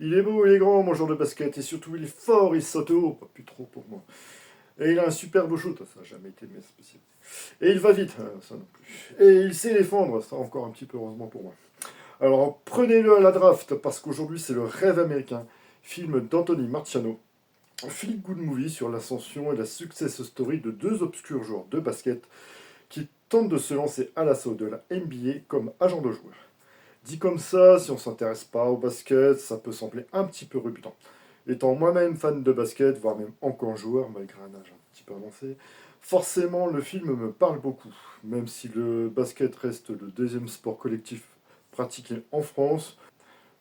Il est beau, il est grand, mon joueur de basket, et surtout il est fort, il saute haut, pas plus trop pour moi. Et il a un superbe shoot, ça n'a jamais été mes spécialités. Et il va vite, ça non plus. Et il sait défendre, ça encore un petit peu heureusement pour moi. Alors prenez-le à la draft, parce qu'aujourd'hui c'est le rêve américain. Film d'Anthony Marciano, feel good movie sur l'ascension et la success story de deux obscurs joueurs de basket qui tentent de se lancer à l'assaut de la NBA comme agents de joueurs. Dit comme ça, si on ne s'intéresse pas au basket, ça peut sembler un petit peu rebutant. Étant moi-même fan de basket, voire même encore joueur, malgré un âge un petit peu avancé, forcément le film me parle beaucoup. Même si le basket reste le deuxième sport collectif pratiqué en France,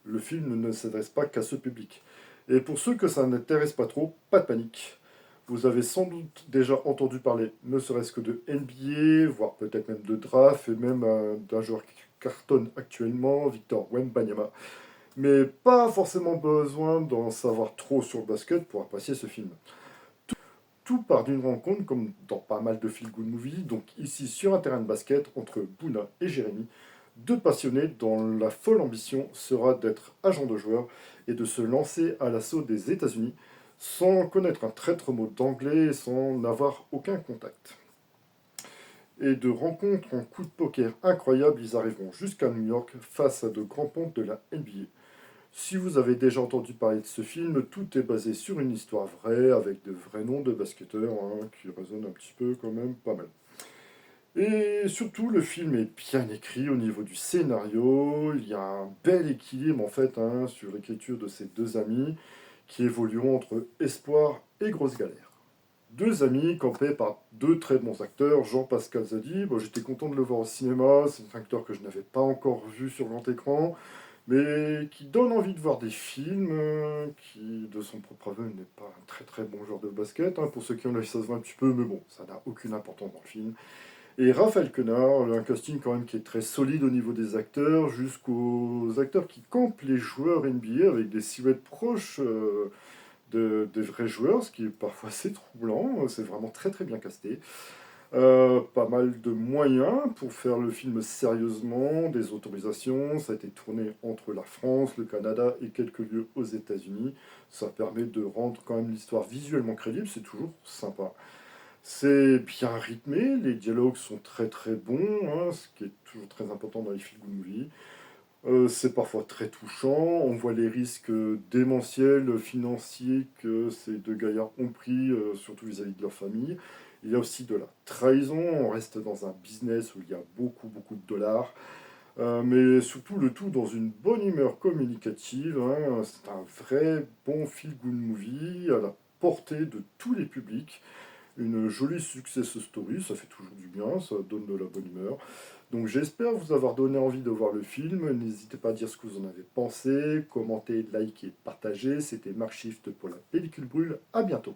le film ne s'adresse pas qu'à ce public. Et pour ceux que ça n'intéresse pas trop, pas de panique. Vous avez sans doute déjà entendu parler, ne serait-ce que de NBA, voire peut-être même de draft, et même d'un joueur qui cartonne actuellement, Victor Wembanyama. Mais pas forcément besoin d'en savoir trop sur le basket pour apprécier ce film. Tout part d'une rencontre, comme dans pas mal de feel-good movies, donc ici sur un terrain de basket, entre Bouna et Jérémy, deux passionnés dont la folle ambition sera d'être agent de joueur et de se lancer à l'assaut des États-Unis sans connaître un traître mot d'anglais et sans n'avoir aucun contact. Et de rencontres en coup de poker incroyables, ils arriveront jusqu'à New York face à de grands pontes de la NBA. Si vous avez déjà entendu parler de ce film, tout est basé sur une histoire vraie, avec de vrais noms de basketteurs, qui résonnent un petit peu quand même pas mal. Et surtout, le film est bien écrit au niveau du scénario, il y a un bel équilibre en fait sur l'écriture de ces deux amis, qui évolueront entre espoir et grosse galère. Deux amis campés par deux très bons acteurs, Jean-Pascal Zadi, bon, j'étais content de le voir au cinéma, c'est un acteur que je n'avais pas encore vu sur grand écran, mais qui donne envie de voir des films, qui, de son propre aveu, n'est pas un très très bon joueur de basket. Pour ceux qui ont l'œil, ça se voit un petit peu, mais bon, ça n'a aucune importance dans le film. Et Raphaël Quenard, un casting quand même qui est très solide au niveau des acteurs, jusqu'aux acteurs qui campent les joueurs NBA avec des silhouettes proches des vrais joueurs, ce qui est parfois assez troublant. C'est vraiment très très bien casté. Pas mal de moyens pour faire le film sérieusement, des autorisations, ça a été tourné entre la France, le Canada et quelques lieux aux États-Unis. Ça permet de rendre quand même l'histoire visuellement crédible, c'est toujours sympa. C'est bien rythmé, les dialogues sont très très bons, ce qui est toujours très important dans les feel good movies. C'est parfois très touchant, on voit les risques démentiels, financiers que ces deux gaillards ont pris, surtout vis-à-vis de leur famille. Il y a aussi de la trahison, on reste dans un business où il y a beaucoup beaucoup de dollars, mais surtout le tout dans une bonne humeur communicative. C'est un vrai bon feel-good movie à la portée de tous les publics. Une jolie success story, ça fait toujours du bien, ça donne de la bonne humeur. Donc j'espère vous avoir donné envie de voir le film. N'hésitez pas à dire ce que vous en avez pensé, commentez, likez, partagez. C'était Mark Shift pour la pellicule brûle. À bientôt.